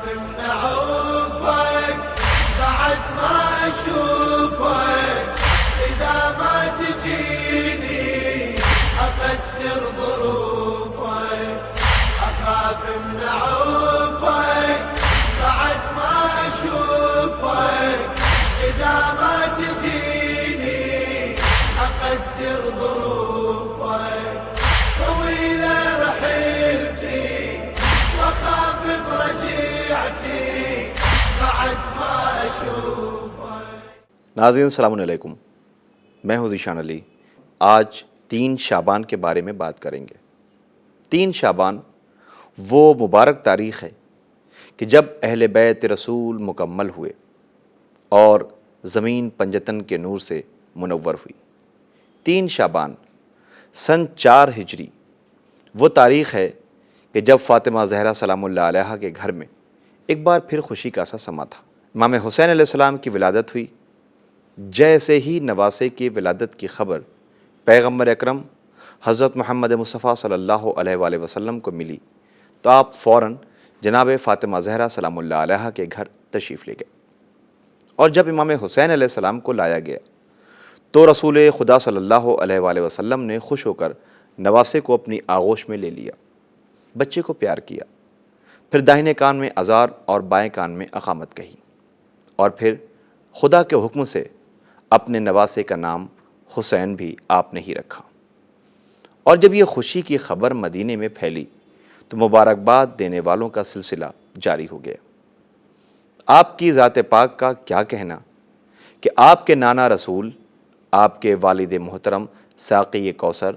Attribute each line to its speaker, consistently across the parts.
Speaker 1: من عوفك بعد ما أشوفك، إذا ما تجيني أقدر ظروفك. أخاف من عوفك بعد ما أشوفك، إذا ما تجيني أقدر ظروفك. طويلة رحلتي وأخاف برجعتي بعد ما أشوفك.
Speaker 2: ناظرین السلام علیکم، میں ہوں ذیشان علی۔ آج 3 شعبان کے بارے میں بات کریں گے۔ 3 شعبان وہ مبارک تاریخ ہے کہ جب اہل بیت رسول مکمل ہوئے اور زمین پنجتن کے نور سے منور ہوئی۔ 3 شعبان سن 4 ہجری وہ تاریخ ہے کہ جب فاطمہ زہرا سلام اللہ علیہا کے گھر میں ایک بار پھر خوشی کا سا سما تھا۔ امام حسین علیہ السلام کی ولادت ہوئی۔ جیسے ہی نواسے کی ولادت کی خبر پیغمبر اکرم حضرت محمد مصطفیٰ صلی اللہ علیہ وآلہ وسلم کو ملی تو آپ فوراً جناب فاطمہ زہرا سلام اللہ علیہا کے گھر تشریف لے گئے، اور جب امام حسین علیہ السلام کو لایا گیا تو رسول خدا صلی اللہ علیہ وآلہ وسلم نے خوش ہو کر نواسے کو اپنی آغوش میں لے لیا، بچے کو پیار کیا، پھر داہنے کان میں اذان اور بائیں کان میں اقامت کہی، اور پھر خدا کے حکم سے اپنے نواسے کا نام حسین بھی آپ نے ہی رکھا۔ اور جب یہ خوشی کی خبر مدینے میں پھیلی تو مبارکباد دینے والوں کا سلسلہ جاری ہو گیا۔ آپ کی ذات پاک کا کیا کہنا کہ آپ کے نانا رسول، آپ کے والد محترم ساقی کوثر،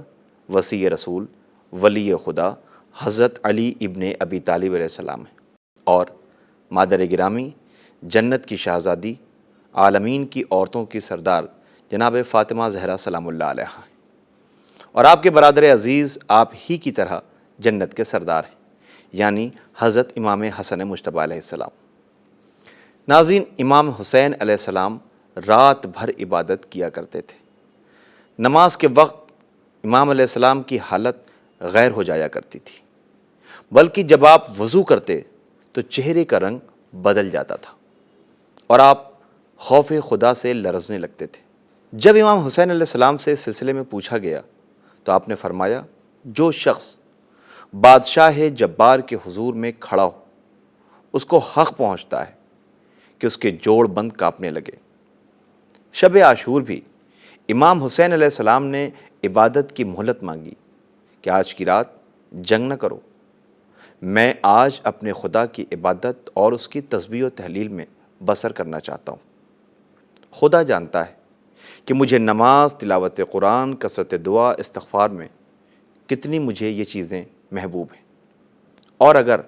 Speaker 2: وصی رسول، ولی خدا حضرت علی ابن ابی طالب علیہ السلام ہیں، اور مادر گرامی، جنت کی شہزادی، عالمین کی عورتوں کی سردار جناب فاطمہ زہرا سلام اللہ علیہا ہیں، اور آپ کے برادر عزیز آپ ہی کی طرح جنت کے سردار ہیں، یعنی حضرت امام حسن مجتبیٰ علیہ السلام۔ ناظرین، امام حسین علیہ السلام رات بھر عبادت کیا کرتے تھے۔ نماز کے وقت امام علیہ السلام کی حالت غیر ہو جایا کرتی تھی، بلکہ جب آپ وضو کرتے تو چہرے کا رنگ بدل جاتا تھا اور آپ خوف خدا سے لرزنے لگتے تھے۔ جب امام حسین علیہ السلام سے اس سلسلے میں پوچھا گیا تو آپ نے فرمایا، جو شخص بادشاہ جبار کے حضور میں کھڑا ہو اس کو حق پہنچتا ہے کہ اس کے جوڑ بند کانپنے لگے۔ شب عاشور بھی امام حسین علیہ السلام نے عبادت کی مہلت مانگی کہ آج کی رات جنگ نہ کرو، میں آج اپنے خدا کی عبادت اور اس کی تسبیح و تحلیل میں بسر کرنا چاہتا ہوں۔ خدا جانتا ہے کہ مجھے نماز، تلاوت قرآن، کثرت دعا، استغفار میں کتنی مجھے یہ چیزیں محبوب ہیں۔ اور اگر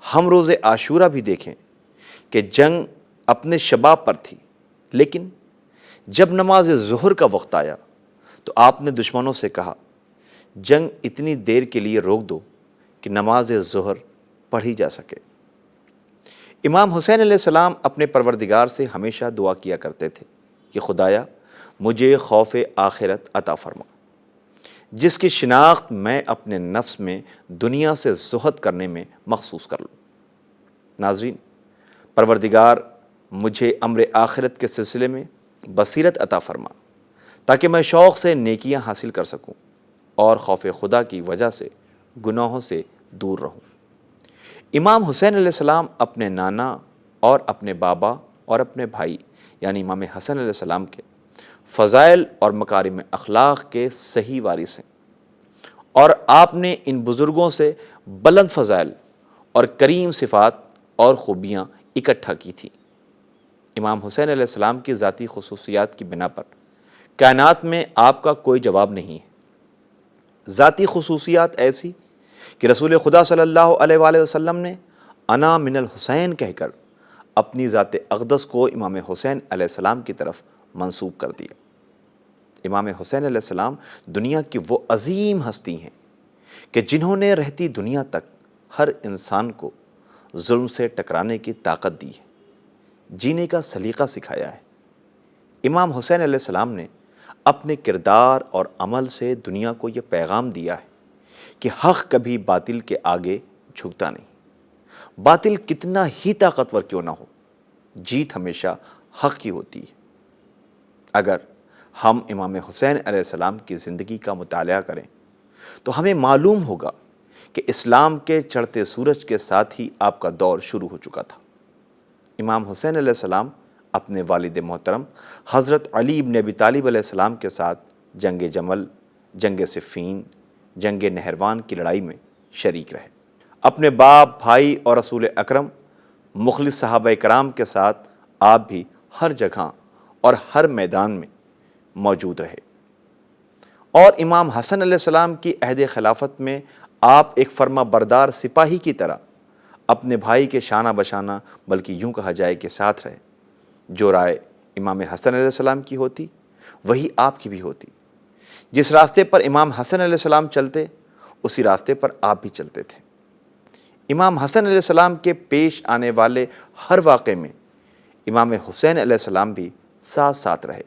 Speaker 2: ہم روز عاشورہ بھی دیکھیں کہ جنگ اپنے شباب پر تھی، لیکن جب نماز ظہر کا وقت آیا تو آپ نے دشمنوں سے کہا، جنگ اتنی دیر کے لیے روک دو کہ نماز ظہر پڑھی جا سکے۔ امام حسین علیہ السلام اپنے پروردگار سے ہمیشہ دعا کیا کرتے تھے کہ خدایا مجھے خوف آخرت عطا فرما، جس کی شناخت میں اپنے نفس میں دنیا سے زہد کرنے میں مخصوص کر لوں۔ ناظرین، پروردگار مجھے امر آخرت کے سلسلے میں بصیرت عطا فرما تاکہ میں شوق سے نیکیاں حاصل کر سکوں اور خوف خدا کی وجہ سے گناہوں سے دور رہوں۔ امام حسین علیہ السلام اپنے نانا اور اپنے بابا اور اپنے بھائی یعنی امام حسن علیہ السلام کے فضائل اور مکارم اخلاق کے صحیح وارث ہیں، اور آپ نے ان بزرگوں سے بلند فضائل اور کریم صفات اور خوبیاں اکٹھا کی تھیں۔ امام حسین علیہ السلام کی ذاتی خصوصیات کی بنا پر کائنات میں آپ کا کوئی جواب نہیں ہے۔ ذاتی خصوصیات ایسی کہ رسول خدا صلی اللہ علیہ وآلہ وسلم نے انا من الحسین کہہ کر اپنی ذات اقدس کو امام حسین علیہ السلام کی طرف منسوب کر دیا۔ امام حسین علیہ السلام دنیا کی وہ عظیم ہستی ہیں کہ جنہوں نے رہتی دنیا تک ہر انسان کو ظلم سے ٹکرانے کی طاقت دی ہے، جینے کا سلیقہ سکھایا ہے۔ امام حسین علیہ السلام نے اپنے کردار اور عمل سے دنیا کو یہ پیغام دیا ہے کہ حق کبھی باطل کے آگے جھکتا نہیں، باطل کتنا ہی طاقتور کیوں نہ ہو، جیت ہمیشہ حق کی ہوتی ہے۔ اگر ہم امام حسین علیہ السلام کی زندگی کا مطالعہ کریں تو ہمیں معلوم ہوگا کہ اسلام کے چڑھتے سورج کے ساتھ ہی آپ کا دور شروع ہو چکا تھا۔ امام حسین علیہ السلام اپنے والد محترم حضرت علی بن ابی طالب علیہ السلام کے ساتھ جنگ جمل، جنگ صفین، جنگ نہروان کی لڑائی میں شریک رہے۔ اپنے باپ، بھائی اور رسول اکرم مخلص صحابہ کرام کے ساتھ آپ بھی ہر جگہ اور ہر میدان میں موجود رہے، اور امام حسن علیہ السلام کی عہد خلافت میں آپ ایک فرما بردار سپاہی کی طرح اپنے بھائی کے شانہ بشانہ، بلکہ یوں کہا جائے کہ ساتھ رہے۔ جو رائے امام حسن علیہ السلام کی ہوتی وہی آپ کی بھی ہوتی۔ جس راستے پر امام حسن علیہ السلام چلتے اسی راستے پر آپ بھی چلتے تھے۔ امام حسن علیہ السلام کے پیش آنے والے ہر واقعے میں امام حسین علیہ السلام بھی ساتھ ساتھ رہے۔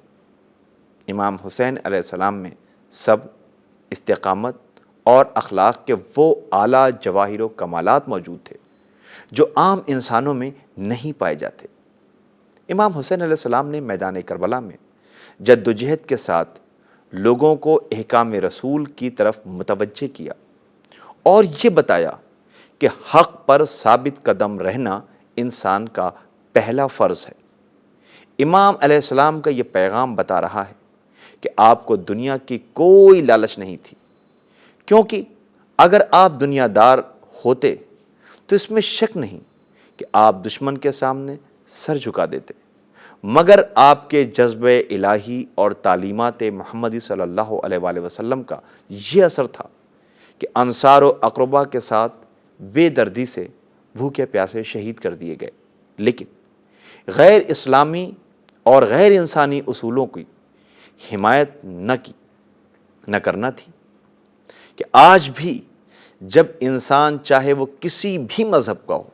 Speaker 2: امام حسین علیہ السلام میں سب استقامت اور اخلاق کے وہ اعلیٰ جواہر و کمالات موجود تھے جو عام انسانوں میں نہیں پائے جاتے۔ امام حسین علیہ السلام نے میدان کربلا میں جد و جہد کے ساتھ لوگوں کو احکام رسول کی طرف متوجہ کیا اور یہ بتایا کہ حق پر ثابت قدم رہنا انسان کا پہلا فرض ہے۔ امام علیہ السلام کا یہ پیغام بتا رہا ہے کہ آپ کو دنیا کی کوئی لالچ نہیں تھی، کیونکہ اگر آپ دنیا دار ہوتے تو اس میں شک نہیں کہ آپ دشمن کے سامنے سر جھکا دیتے، مگر آپ کے جذبہ الہی اور تعلیمات محمدی صلی اللہ علیہ وآلہ وسلم کا یہ اثر تھا کہ انصار و اقربا کے ساتھ بے دردی سے بھوکے پیاسے شہید کر دیے گئے، لیکن غیر اسلامی اور غیر انسانی اصولوں کی حمایت نہ کرنا تھی کہ آج بھی جب انسان چاہے وہ کسی بھی مذہب کا ہو،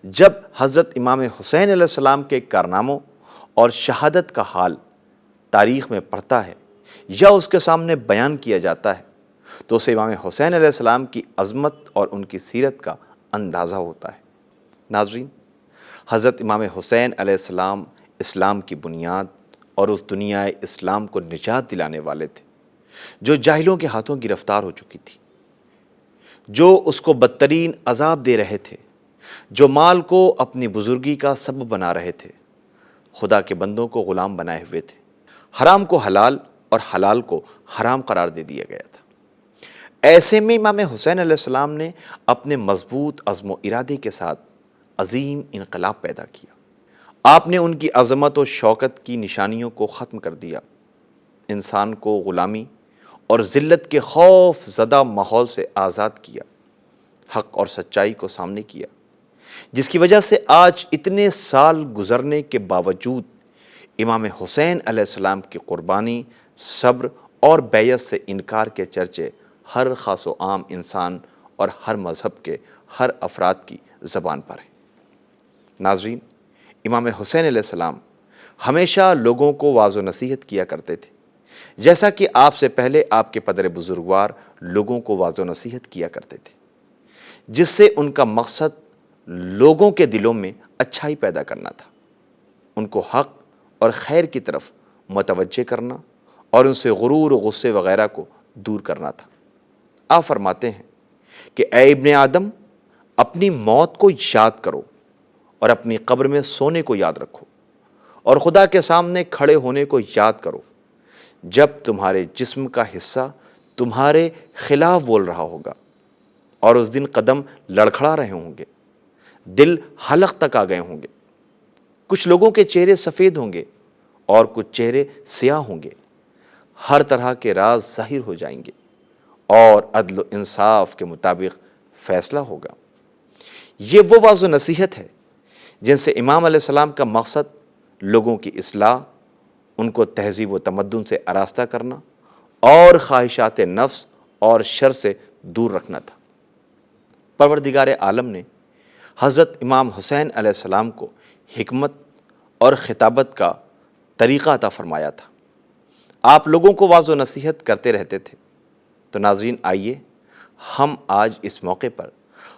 Speaker 2: جب حضرت امام حسین علیہ السلام کے کارناموں اور شہادت کا حال تاریخ میں پڑھتا ہے یا اس کے سامنے بیان کیا جاتا ہے تو اسے امام حسین علیہ السلام کی عظمت اور ان کی سیرت کا اندازہ ہوتا ہے۔ ناظرین، حضرت امام حسین علیہ السلام اسلام کی بنیاد اور اس دنیا اسلام کو نجات دلانے والے تھے جو جاہلوں کے ہاتھوں گرفتار ہو چکی تھی، جو اس کو بدترین عذاب دے رہے تھے، جو مال کو اپنی بزرگی کا سبب بنا رہے تھے، خدا کے بندوں کو غلام بنائے ہوئے تھے، حرام کو حلال اور حلال کو حرام قرار دے دیا گیا تھا۔ ایسے میں امام حسین علیہ السلام نے اپنے مضبوط عزم و ارادے کے ساتھ عظیم انقلاب پیدا کیا۔ آپ نے ان کی عظمت و شوکت کی نشانیوں کو ختم کر دیا، انسان کو غلامی اور ذلت کے خوف زدہ ماحول سے آزاد کیا، حق اور سچائی کو سامنے کیا، جس کی وجہ سے آج اتنے سال گزرنے کے باوجود امام حسین علیہ السلام کی قربانی، صبر اور بیعت سے انکار کے چرچے ہر خاص و عام انسان اور ہر مذہب کے ہر افراد کی زبان پر ہے۔ ناظرین، امام حسین علیہ السلام ہمیشہ لوگوں کو واعظ و نصیحت کیا کرتے تھے، جیسا کہ آپ سے پہلے آپ کے پدر بزرگوار لوگوں کو واعظ و نصیحت کیا کرتے تھے، جس سے ان کا مقصد لوگوں کے دلوں میں اچھائی پیدا کرنا تھا، ان کو حق اور خیر کی طرف متوجہ کرنا اور ان سے غرور و غصے وغیرہ کو دور کرنا تھا۔ آپ فرماتے ہیں کہ اے ابن آدم، اپنی موت کو یاد کرو اور اپنی قبر میں سونے کو یاد رکھو اور خدا کے سامنے کھڑے ہونے کو یاد کرو جب تمہارے جسم کا حصہ تمہارے خلاف بول رہا ہوگا اور اس دن قدم لڑکھڑا رہے ہوں گے، دل حلق تک آ گئے ہوں گے، کچھ لوگوں کے چہرے سفید ہوں گے اور کچھ چہرے سیاہ ہوں گے، ہر طرح کے راز ظاہر ہو جائیں گے اور عدل و انصاف کے مطابق فیصلہ ہوگا۔ یہ وہ واعظ و نصیحت ہے جن سے امام علیہ السلام کا مقصد لوگوں کی اصلاح، ان کو تہذیب و تمدن سے آراستہ کرنا اور خواہشات نفس اور شر سے دور رکھنا تھا۔ پروردگار عالم نے حضرت امام حسین علیہ السلام کو حکمت اور خطابت کا طریقہ عطا فرمایا تھا۔ آپ لوگوں کو واعظ و نصیحت کرتے رہتے تھے۔ تو ناظرین، آئیے ہم آج اس موقع پر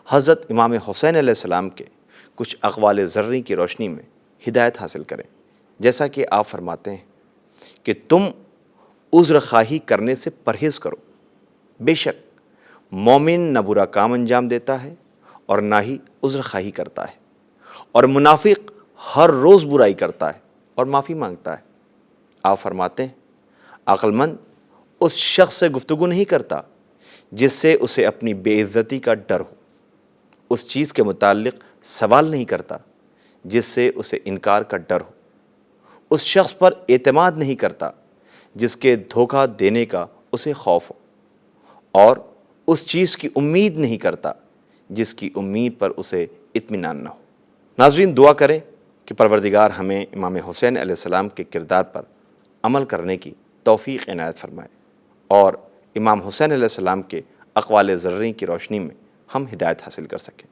Speaker 2: حضرت امام حسین علیہ السلام کے کچھ اقوال زرعی کی روشنی میں ہدایت حاصل کریں، جیسا کہ آپ فرماتے ہیں کہ تم عذر خواہی کرنے سے پرہیز کرو، بے شک مومن نہ برا کام انجام دیتا ہے اور نہ ہی عذر خواہی کرتا ہے، اور منافق ہر روز برائی کرتا ہے اور معافی مانگتا ہے۔ آپ فرماتے ہیں عقل مند اس شخص سے گفتگو نہیں کرتا جس سے اسے اپنی بے عزتی کا ڈر ہو، اس چیز کے متعلق سوال نہیں کرتا جس سے اسے انکار کا ڈر ہو، اس شخص پر اعتماد نہیں کرتا جس کے دھوکہ دینے کا اسے خوف ہو، اور اس چیز کی امید نہیں کرتا جس کی امید پر اسے اطمینان نہ ہو۔ ناظرین، دعا کریں کہ پروردگار ہمیں امام حسین علیہ السلام کے کردار پر عمل کرنے کی توفیق عنایت فرمائے، اور امام حسین علیہ السلام کے اقوال زرعی کی روشنی میں ہم ہدایت حاصل کر سکیں۔